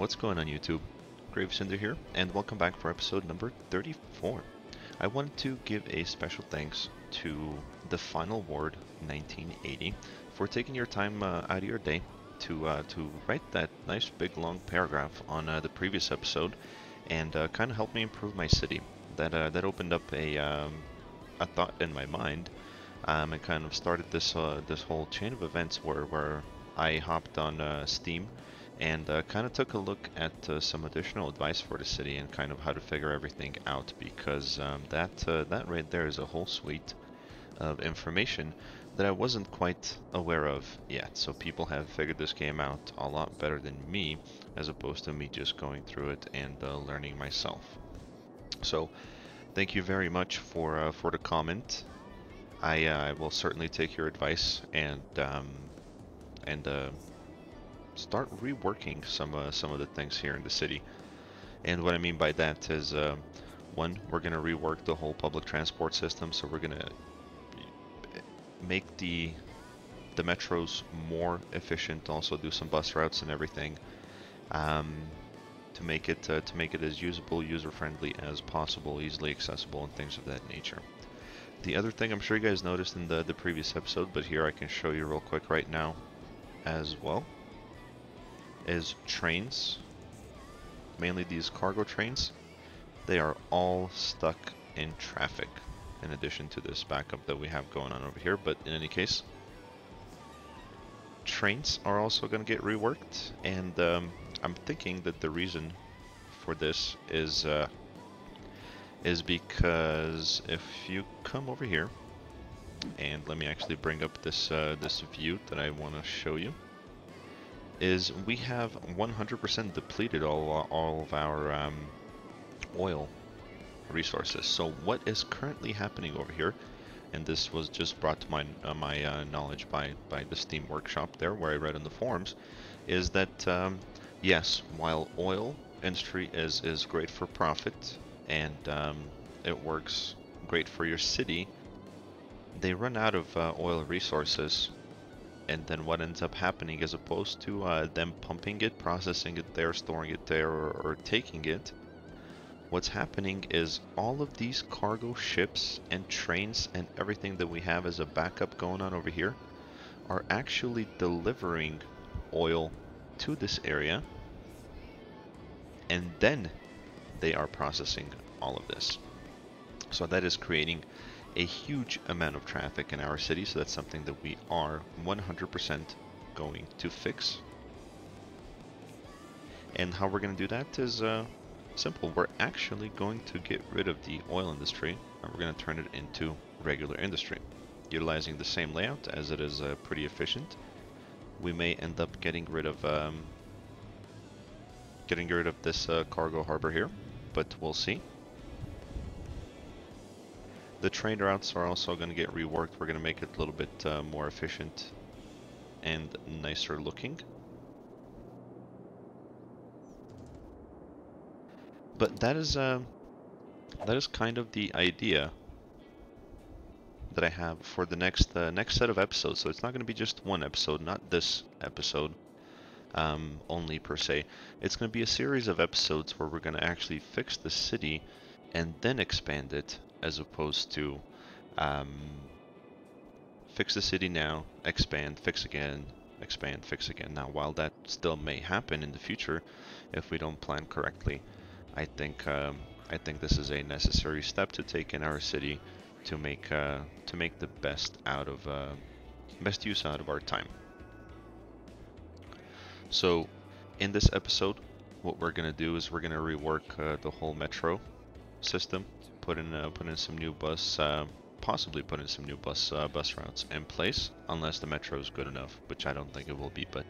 What's going on YouTube? GraveCinder here, and welcome back for episode number 34. I wanted to give a special thanks to the Final Ward 1980 for taking your time out of your day to write that nice big long paragraph on the previous episode and kind of help me improve my city. That opened up a thought in my mind and kind of started this whole chain of events where I hopped on Steam and kind of took a look at some additional advice for the city and kind of how to figure everything out, because that right there is a whole suite of information that I wasn't quite aware of yet. So people have figured this game out a lot better than me, as opposed to me just going through it and learning myself. So thank you very much for the comment. I will certainly take your advice and start reworking some of the things here in the city. And what I mean by that is, one, we're gonna rework the whole public transport system. So we're gonna make the metros more efficient. Also do some bus routes and everything to make it as usable, user-friendly as possible, easily accessible, and things of that nature. The other thing I'm sure you guys noticed in the previous episode, but here I can show you real quick right now as well, is trains, mainly these cargo trains. They are all stuck in traffic, in addition to this backup that we have going on over here. But in any case, trains are also going to get reworked, and I'm thinking that the reason for this is because if you come over here, and let me actually bring up this this view that I want to show you, is we have 100% depleted all of our oil resources. So what is currently happening over here, and this was just brought to my knowledge by the Steam workshop there, where I read in the forums, is that yes, while oil industry is great for profit and it works great for your city, they run out of oil resources. And then what ends up happening, as opposed to them pumping it, processing it there, storing it there, or taking it, what's happening is all of these cargo ships and trains and everything that we have as a backup going on over here are actually delivering oil to this area, and then they are processing all of this. So that is creating a huge amount of traffic in our city, so that's something that we are 100% going to fix. And how we're going to do that is simple. We're actually going to get rid of the oil industry, and we're going to turn it into regular industry, utilizing the same layout, as it is pretty efficient. We may end up getting rid of this cargo harbor here, but we'll see. The train routes are also going to get reworked. We're going to make it a little bit more efficient and nicer looking. But that is kind of the idea that I have for the next set of episodes. So it's not going to be just one episode, not this episode only per se. It's going to be a series of episodes where we're going to actually fix the city and then expand it, as opposed to fix the city now, expand, fix again, expand, fix again. Now, while that still may happen in the future if we don't plan correctly, I think this is a necessary step to take in our city to make the best use out of our time. So in this episode, what we're gonna do is we're gonna rework the whole metro system, put in some new possibly put in some new bus routes in place, unless the metro is good enough, which I don't think it will be. But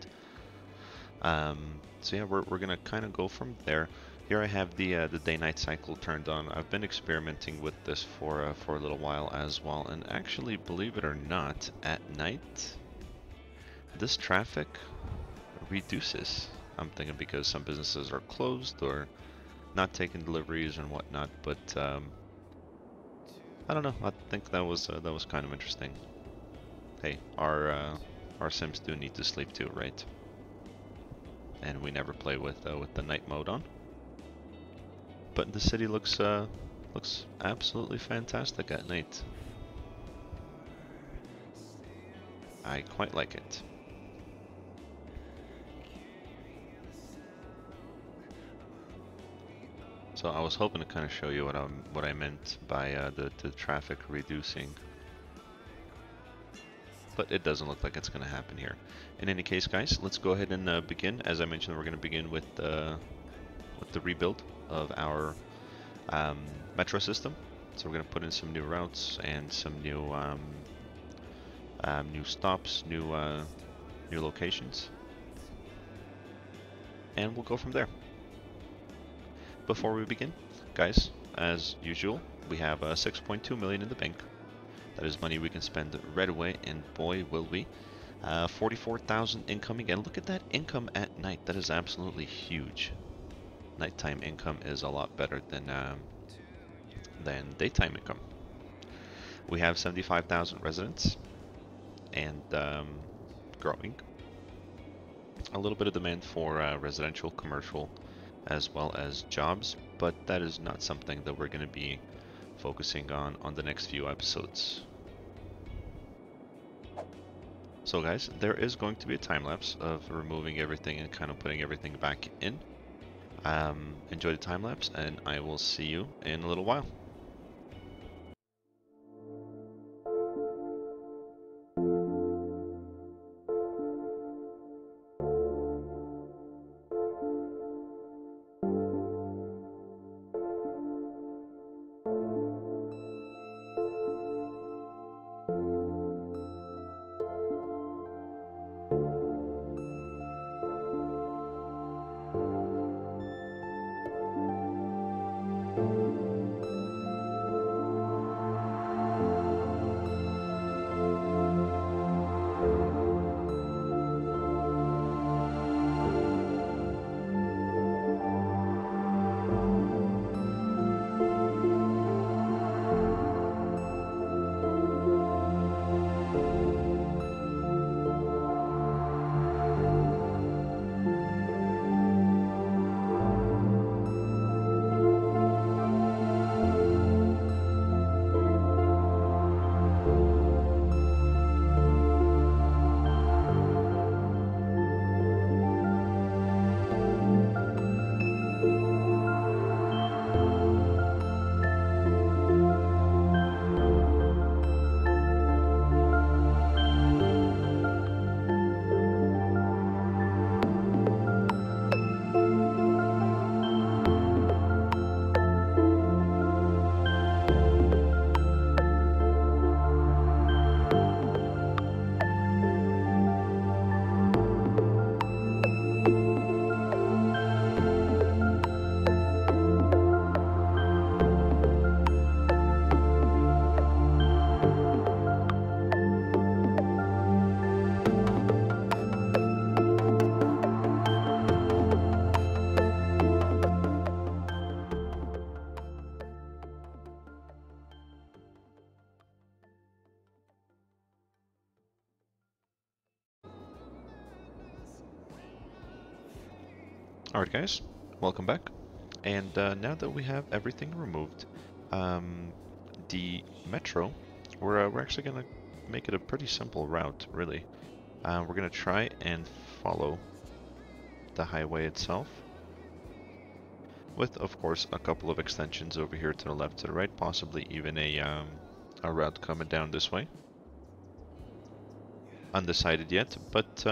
so yeah, we're gonna kind of go from there. Here I have the day-night cycle turned on. I've been experimenting with this for a little while as well, and actually, believe it or not, at night this traffic reduces. I'm thinking because some businesses are closed or not taking deliveries and whatnot, but I don't know. I think that was kind of interesting. Hey, our Sims do need to sleep too, right? and we never play with the night mode on. But the city looks absolutely fantastic at night. I quite like it. So I was hoping to kind of show you what I meant by the traffic reducing, but it doesn't look like it's going to happen here. In any case, guys, let's go ahead and begin. As I mentioned, we're going to begin with the rebuild of our metro system. So we're going to put in some new routes and some new new stops, new locations, and we'll go from there. Before we begin, guys, as usual, we have 6.2 million in the bank. That is money we can spend right away, and boy will we. 44,000 incoming, and look at that income at night. That is absolutely huge. Nighttime income is a lot better than daytime income. We have 75,000 residents, and growing. A little bit of demand for residential, commercial, as well as jobs, but that is not something that we're going to be focusing on the next few episodes. So guys, there is going to be a time lapse of removing everything and kind of putting everything back in. Enjoy the time lapse, and I will see you in a little while. Alright guys, welcome back. And now that we have everything removed, the metro, we're actually going to make it a pretty simple route, really. We're going to try and follow the highway itself, with, of course, a couple of extensions over here to the left, to the right, possibly even a route coming down this way. Undecided yet, but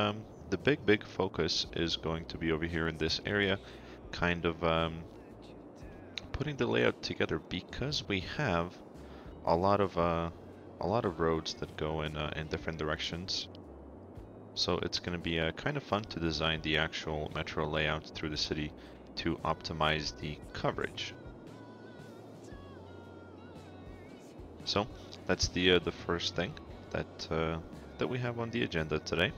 the big focus is going to be over here in this area, kind of putting the layout together, because we have a lot of roads that go in different directions. So it's going to be kind of fun to design the actual metro layout through the city to optimize the coverage. So that's the first thing that we have on the agenda today,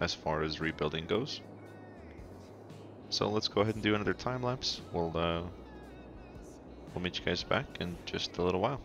as far as rebuilding goes. So let's go ahead and do another time lapse. We'll meet you guys back in just a little while.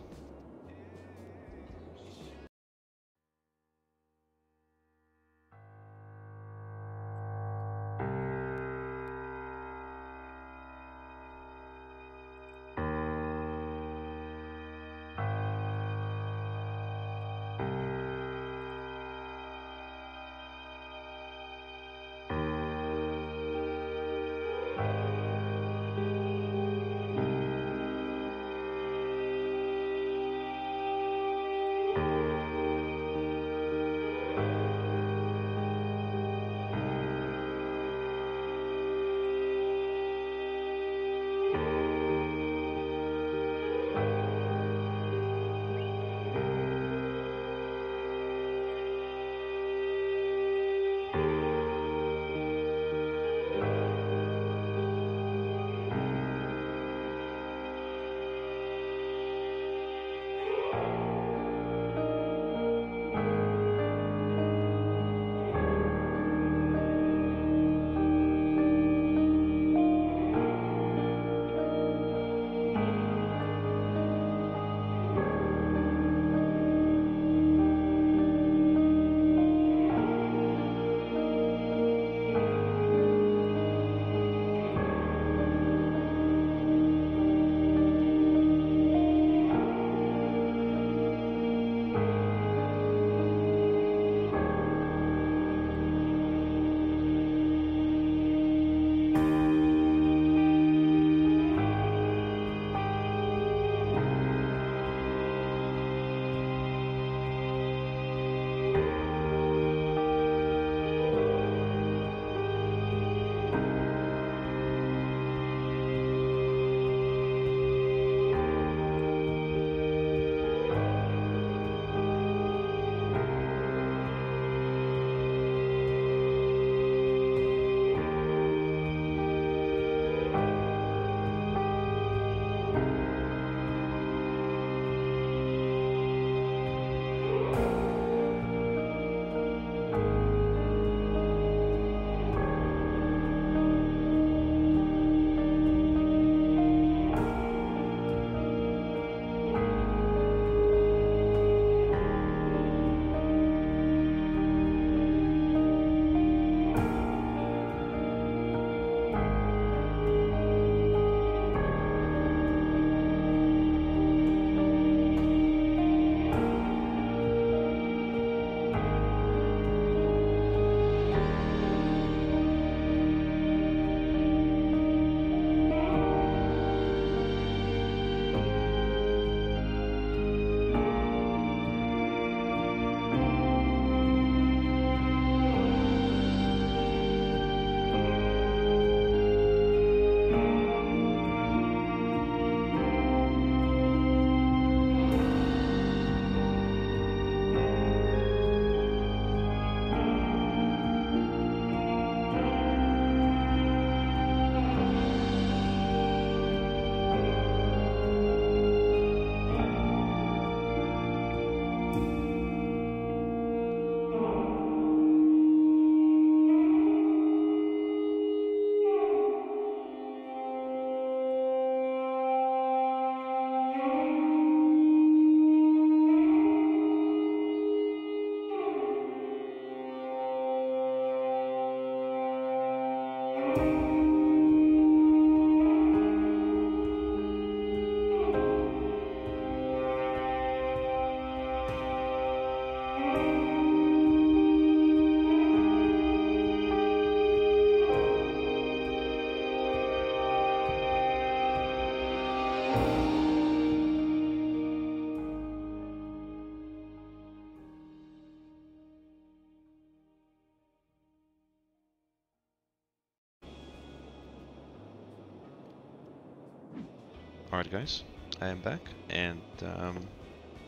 Alright guys, I am back, and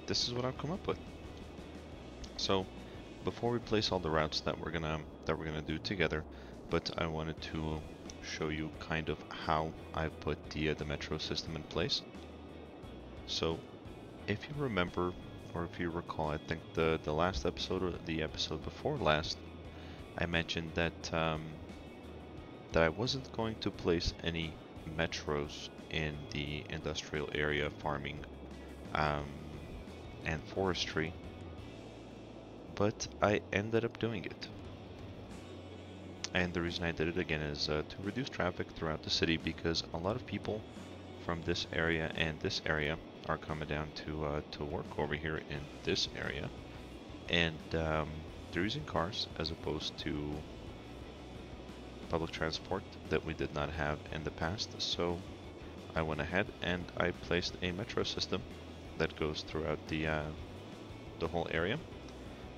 this is what I've come up with. So, before we place all the routes that we're gonna do together, but I wanted to show you kind of how I put the metro system in place. So, if you remember, or if you recall, I think the last episode or the episode before last, I mentioned that that I wasn't going to place any metros in the industrial area, farming, and forestry, but I ended up doing it. And the reason I did it again is to reduce traffic throughout the city, because a lot of people from this area and this area are coming down to work over here in this area, and they're using cars as opposed to public transport that we did not have in the past. So I went ahead and I placed a metro system that goes throughout the whole area.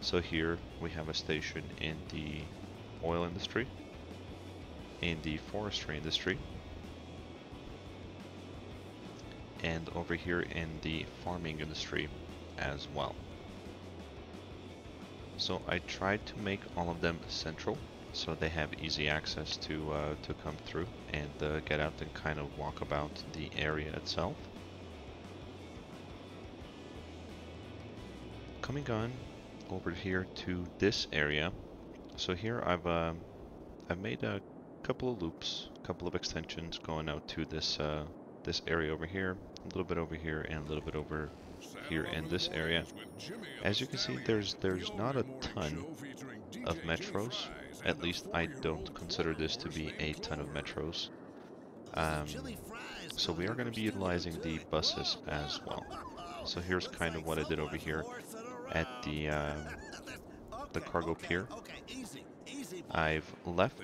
So here we have a station in the oil industry, in the forestry industry, and over here in the farming industry as well. So I tried to make all of them central, so they have easy access to come through and get out and kind of walk about the area itself. Coming on over here to this area, so here I've made a couple of loops, a couple of extensions going out to this this area over here, a little bit over here, and a little bit over here in this area. As you can see, there's not a ton of metros. At least I don't consider this to be a ton of metros. So we are going to be utilizing the buses as well. So here's kind of what I did over here at the cargo pier. I've left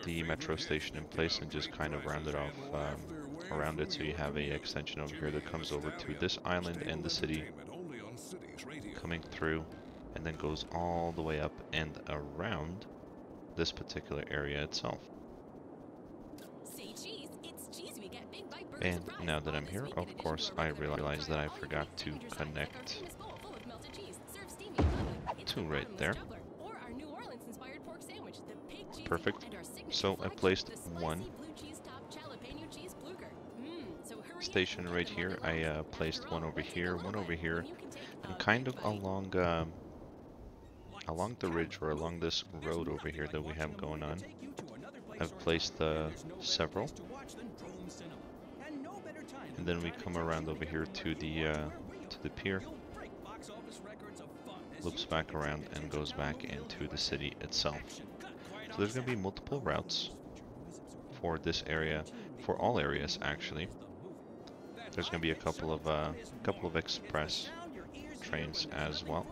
the metro station in place and just kind of rounded off around it, so you have a extension over here that comes over to this island and the city, coming through, and then goes all the way up and around this particular area itself. And now that I'm here, of course, I realized that I forgot to connect to right there. Perfect. So I placed one station right here. I placed one over here, and kind of along along the ridge, or along this road over here that we have going on. I've placed several, and then we come around over here to the pier, loops back around and goes back into the city itself. So there's going to be multiple routes for this area, for all areas actually. There's going to be a couple of express trains as well.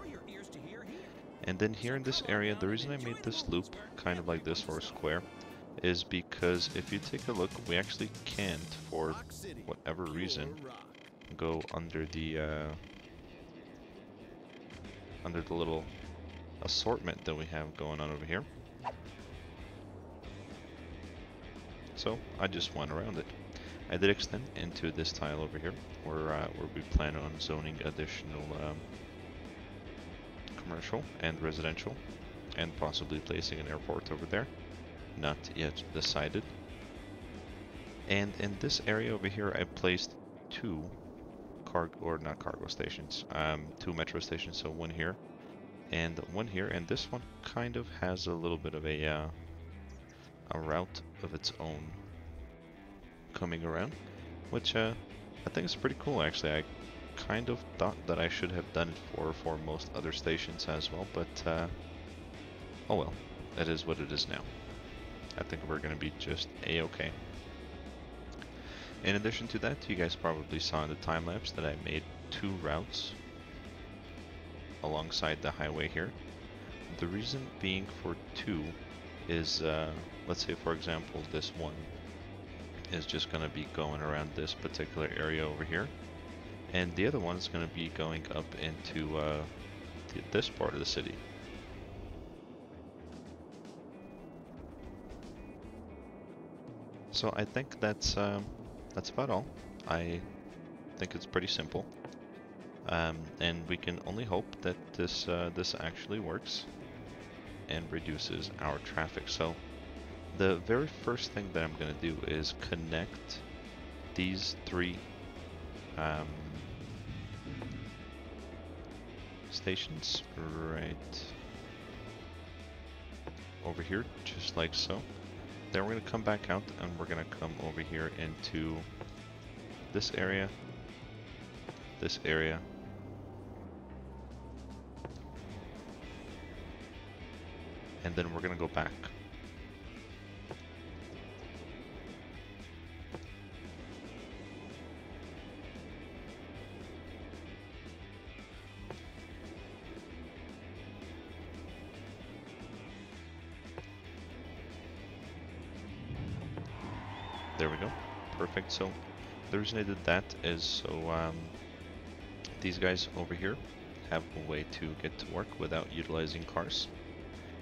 And then here in this area, the reason I made this loop kind of like this, or a square, is because if you take a look, we actually can't, for whatever reason, go under the little assortment that we have going on over here. So I just went around it. I did extend into this tile over here, where we plan on zoning additional commercial and residential, and possibly placing an airport over there. Not yet decided. And in this area over here, I placed two two metro stations. So one here, and this one kind of has a little bit of a route of its own coming around, which I think is pretty cool actually. I kind of thought that I should have done it for most other stations as well, but oh well, it is what it is now. I think we're going to be just a-okay. In addition to that, you guys probably saw in the time lapse that I made two routes alongside the highway here. The reason being for two is, let's say for example this one is just going to be going around this particular area over here, and the other one is going to be going up into this part of the city. So I think that's about all. I think it's pretty simple. And we can only hope that this actually works and reduces our traffic. So the very first thing that I'm going to do is connect these three um, stations right over here, just like so. Then we're going to come back out and we're going to come over here into this area, and then we're going to go back. There we go. Perfect. So the reason I did that is so these guys over here have a way to get to work without utilizing cars.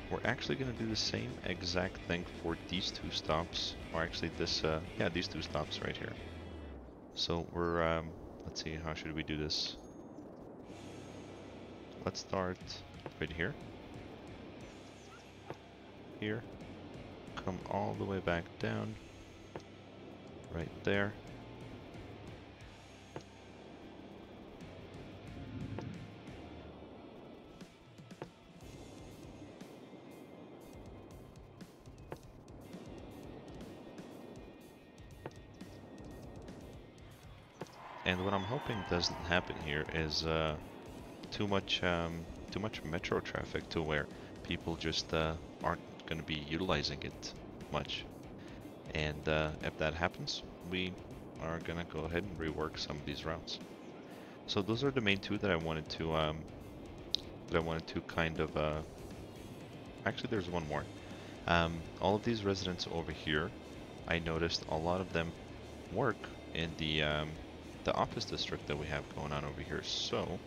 We're actually going to do the same exact thing for these two stops, or actually this, yeah, these two stops right here. So we're, let's see, how should we do this? Let's start right here. Here. Come all the way back down. Right there. And what I'm hoping doesn't happen here is too much metro traffic to where people just aren't going to be utilizing it much. And if that happens, we are going to go ahead and rework some of these routes. So those are the main two that I wanted to kind of actually there's one more. All of these residents over here, I noticed a lot of them work in the office district that we have going on over here. So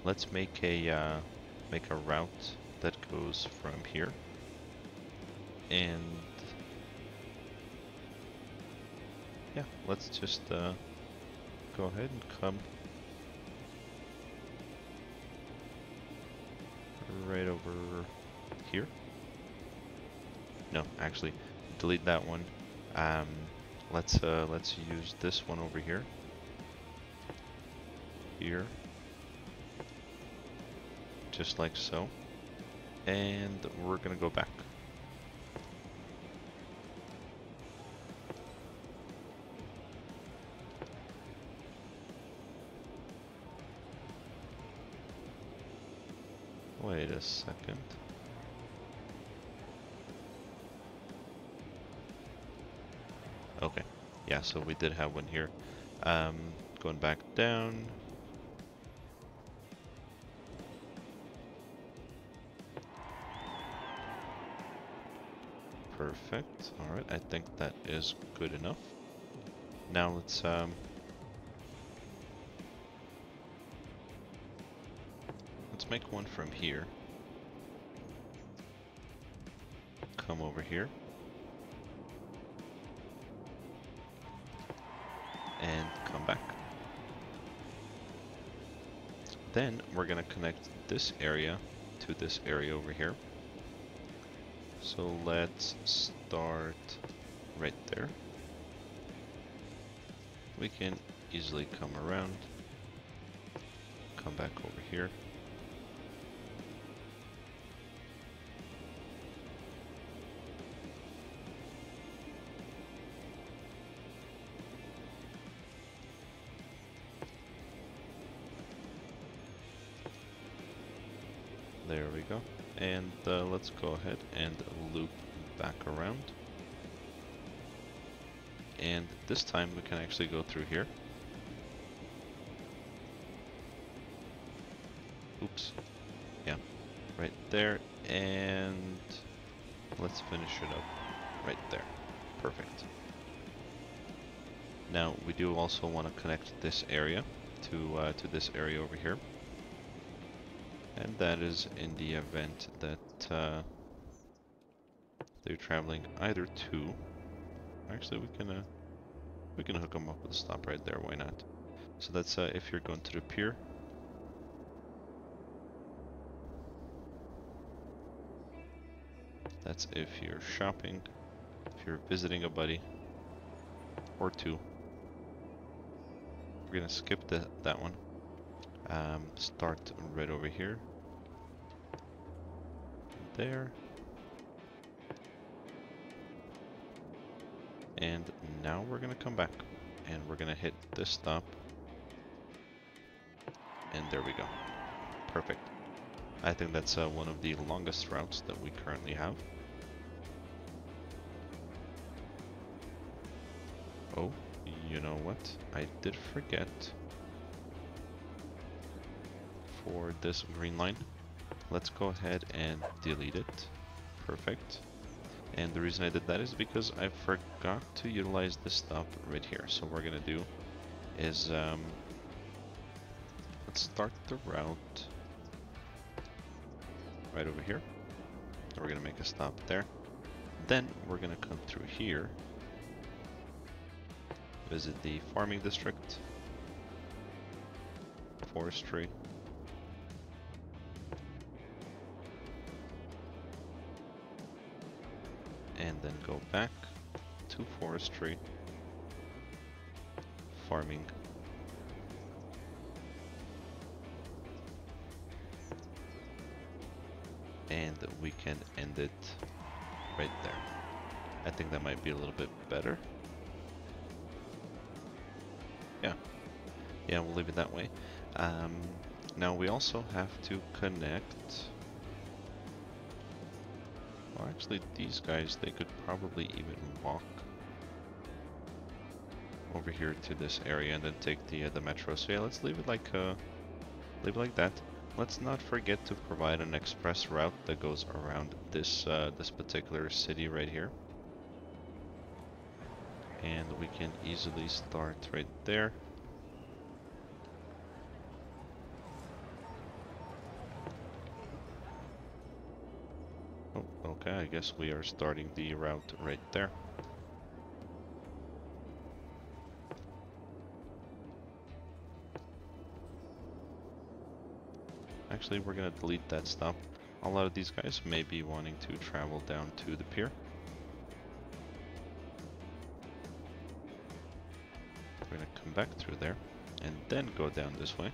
let's make a route that goes from here, and yeah, let's just go ahead and come right over here. No, actually, delete that one. Let's use this one over here. Here, just like so, and we're gonna go back. Wait a second. Okay, yeah, so we did have one here. Going back down. Perfect. All right, I think that is good enough. Now let's make one from here. Come over here. And come back. Then we're gonna connect this area to this area over here. So let's start right there. We can easily come around, come back over here. There we go. And let's go ahead and loop back around. And this time we can actually go through here. Oops. Yeah, right there. And let's finish it up right there. Perfect. Now we do also want to connect this area to this area over here. And that is in the event that they're traveling either to. Actually, we can hook them up with a stop right there. Why not? So that's if you're going to the pier. That's if you're shopping, if you're visiting a buddy, or two. We're gonna skip that one. Start right over here. There. And now we're gonna come back. And we're gonna hit this stop. And there we go. Perfect. I think that's one of the longest routes that we currently have. Oh, you know what? I did forget for this green line. Let's go ahead and delete it. Perfect. And the reason I did that is because I forgot to utilize this stop right here. So what we're gonna do is let's start the route right over here. We're gonna make a stop there. Then we're gonna come through here, visit the farming district, forestry, and then go back to forestry, farming, and we can end it right there. I think that might be a little bit better. Yeah, we'll leave it that way. Now we also have to connect. Well, actually, these guys, they could probably even walk over here to this area and then take the metro. So yeah, let's leave it like that. Let's not forget to provide an express route that goes around this this particular city right here. And we can easily start right there. Oh, okay, I guess we are starting the route right there. Actually, we're gonna delete that stop. A lot of these guys may be wanting to travel down to the pier. We're gonna come back through there and then go down this way.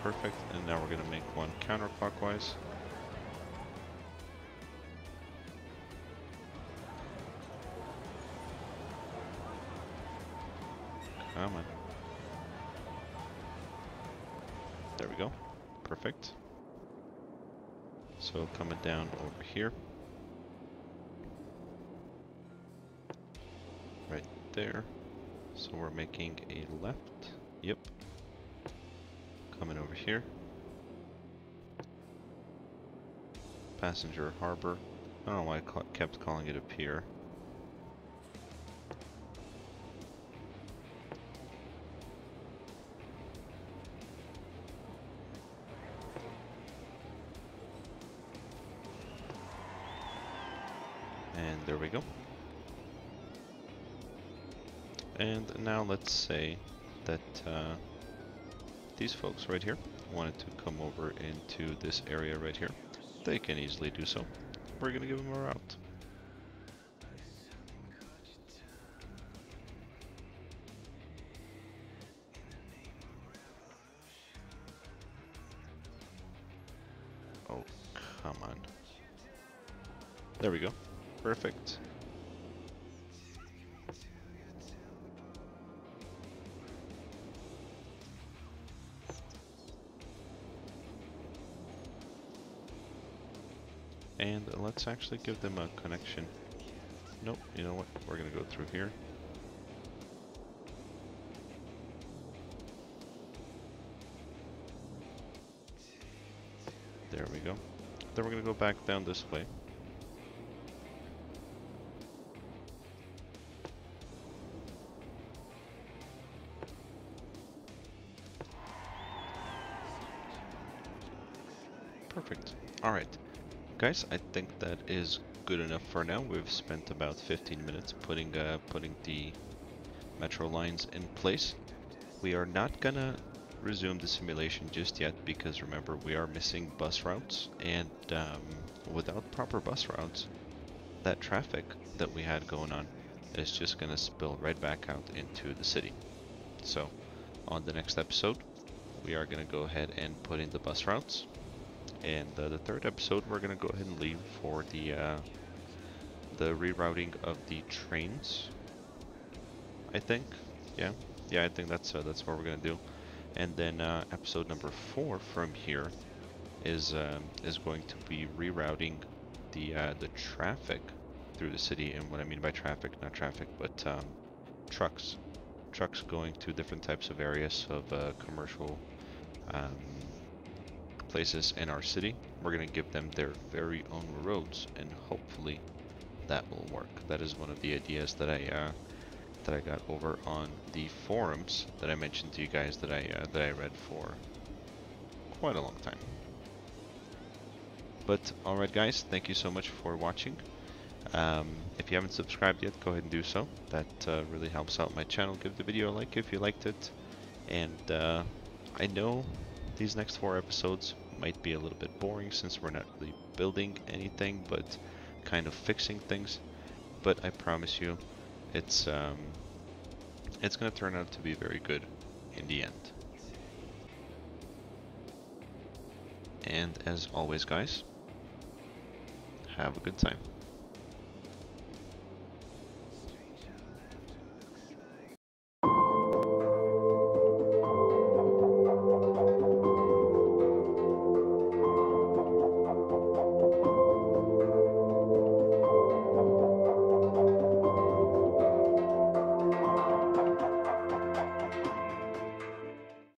Perfect, and now we're gonna make one counterclockwise. Come on. There we go. Perfect. So coming down over here. Right there. So we're making a left. Yep. Coming over here. Passenger harbor. I don't know why I kept calling it a pier. And there we go. And now let's say that these folks right here wanted to come over into this area right here. They can easily do so. We're gonna give them a route. Oh, come on. There we go. Perfect. And let's actually give them a connection. Nope, you know what? We're gonna go through here. There we go. Then we're gonna go back down this way. Perfect. All right, guys, I think that is good enough for now. We've spent about 15 minutes putting the metro lines in place. We are not gonna resume the simulation just yet because remember we are missing bus routes, and without proper bus routes, that traffic that we had going on is just gonna spill right back out into the city. So on the next episode, we are gonna go ahead and put in the bus routes, and the third episode we're gonna go ahead and leave for the rerouting of the trains. I think, yeah, I think that's what we're gonna do. And then episode number 4 from here is going to be rerouting the traffic through the city. And what I mean by traffic, not traffic, but trucks. Trucks going to different types of areas of commercial um, places in our city. We're going to give them their very own roads, and hopefully that will work. That is one of the ideas that I got over on the forums that I mentioned to you guys that I read for quite a long time. But alright guys, thank you so much for watching. If you haven't subscribed yet, go ahead and do so. That really helps out my channel. Give the video a like if you liked it. And I know these next 4 episodes might be a little bit boring since we're not really building anything, but kind of fixing things. But I promise you, it's going to turn out to be very good in the end. And as always, guys, have a good time.